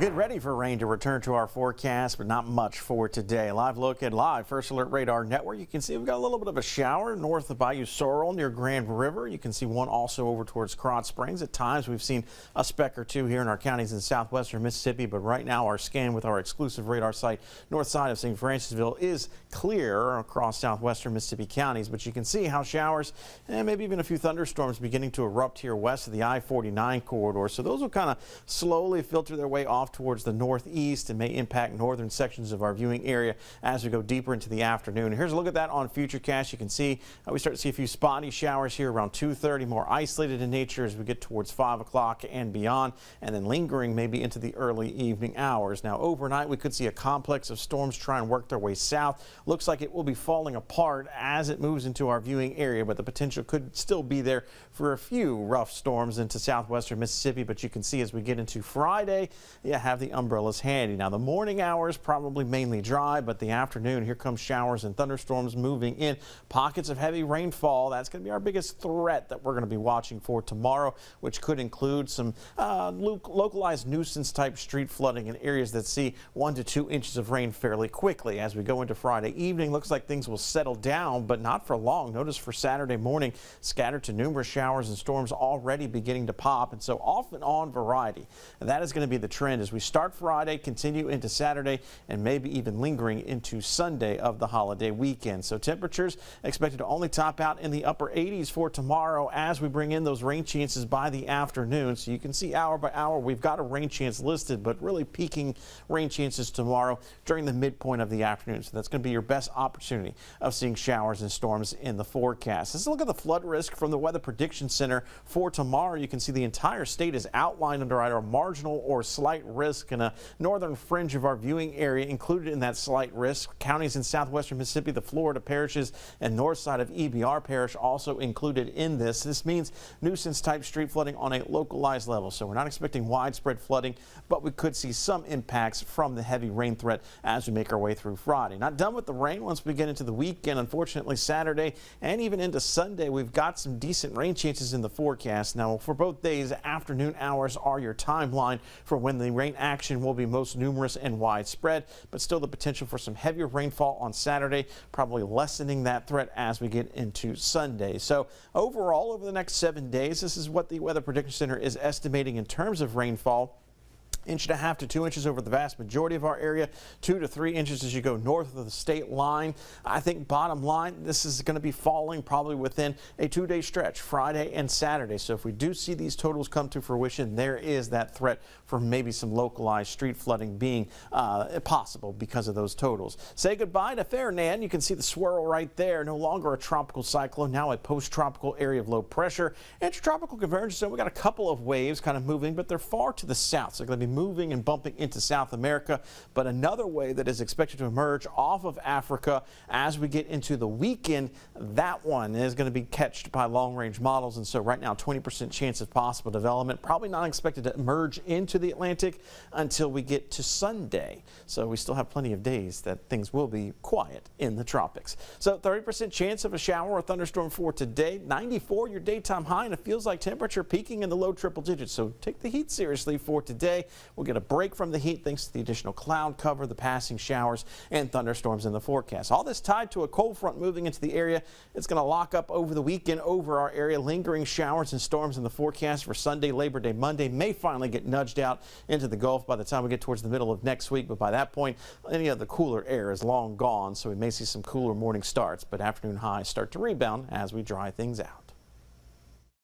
Get ready for rain to return to our forecast, but not much for today. Live look at live First Alert Radar Network. You can see we've got a little bit of a shower north of Bayou Sorrel near Grand River. You can see one also over towards Krotz Springs. At times we've seen a speck or two here in our counties in southwestern Mississippi, but right now our scan with our exclusive radar site north side of St. Francisville is clear across southwestern Mississippi counties. But you can see how showers and maybe even a few thunderstorms beginning to erupt here west of the I-49 corridor. So those will kind of slowly filter their way off towards the northeast and may impact northern sections of our viewing area as we go deeper into the afternoon. Here's a look at that on Futurecast. You can see we start to see a few spotty showers here around 2:30, more isolated in nature as we get towards 5 o'clock and beyond, and then lingering maybe into the early evening hours. Now overnight we could see a complex of storms try and work their way south. Looks like it will be falling apart as it moves into our viewing area, but the potential could still be there for a few rough storms into southwestern Mississippi. But you can see as we get into Friday, you have the umbrellas handy. Now the morning hours probably mainly dry, but the afternoon, here comes showers and thunderstorms moving in. Pockets of heavy rainfall. That's going to be our biggest threat that we're going to be watching for tomorrow, which could include some localized nuisance type street flooding in areas that see 1 to 2 inches of rain fairly quickly. As we go into Friday evening, looks like things will settle down, but not for long. Notice for Saturday morning, scattered to numerous showers and storms already beginning to pop, and so off and on variety. And that is going to be the trend as we start Friday, continue into Saturday, and maybe even lingering into Sunday of the holiday weekend. So temperatures expected to only top out in the upper 80s for tomorrow as we bring in those rain chances by the afternoon. So you can see hour by hour we've got a rain chance listed, but really peaking rain chances tomorrow during the midpoint of the afternoon. So that's going to be your best opportunity of seeing showers and storms in the forecast. Let's look at the flood risk from the Weather Prediction Center for tomorrow. You can see the entire state is outlined under either marginal or slight risk, and a northern fringe of our viewing area included in that slight risk. Counties in southwestern Mississippi, the Florida parishes, and north side of EBR parish also included in this. This means nuisance type street flooding on a localized level. So we're not expecting widespread flooding, but we could see some impacts from the heavy rain threat as we make our way through Friday. Not done with the rain once we get into the weekend. Unfortunately, Saturday and even into Sunday, we've got some decent rain chances in the forecast. Now for both days, afternoon hours are your timeline for when the rain action will be most numerous and widespread, but still the potential for some heavier rainfall on Saturday, probably lessening that threat as we get into Sunday. So overall, over the next 7 days, this is what the Weather Prediction Center is estimating in terms of rainfall. 1.5 to 2 inches over the vast majority of our area, 2 to 3 inches as you go north of the state line. I think bottom line, this is going to be falling probably within a 2-day stretch, Friday and Saturday. So if we do see these totals come to fruition, there is that threat for maybe some localized street flooding being possible because of those totals. Say goodbye to Ferdinand. You can see the swirl right there. No longer a tropical cyclone, now a post-tropical area of low pressure. Intertropical convergence, so we got a couple of waves kind of moving, but they're far to the south. So they're going to be moving and bumping into South America, but another wave that is expected to emerge off of Africa as we get into the weekend, that one is going to be catched by long-range models, and so right now 20% chance of possible development, probably not expected to emerge into the Atlantic until we get to Sunday. So we still have plenty of days that things will be quiet in the tropics. So 30% chance of a shower or thunderstorm for today, 94 your daytime high, and it feels like temperature peaking in the low triple digits. So take the heat seriously for today. We'll get a break from the heat thanks to the additional cloud cover, the passing showers and thunderstorms in the forecast. All this tied to a cold front moving into the area. It's going to lock up over the weekend over our area. Lingering showers and storms in the forecast for Sunday, Labor Day, Monday may finally get nudged out into the Gulf by the time we get towards the middle of next week. But by that point, any of the cooler air is long gone, so we may see some cooler morning starts, but afternoon highs start to rebound as we dry things out.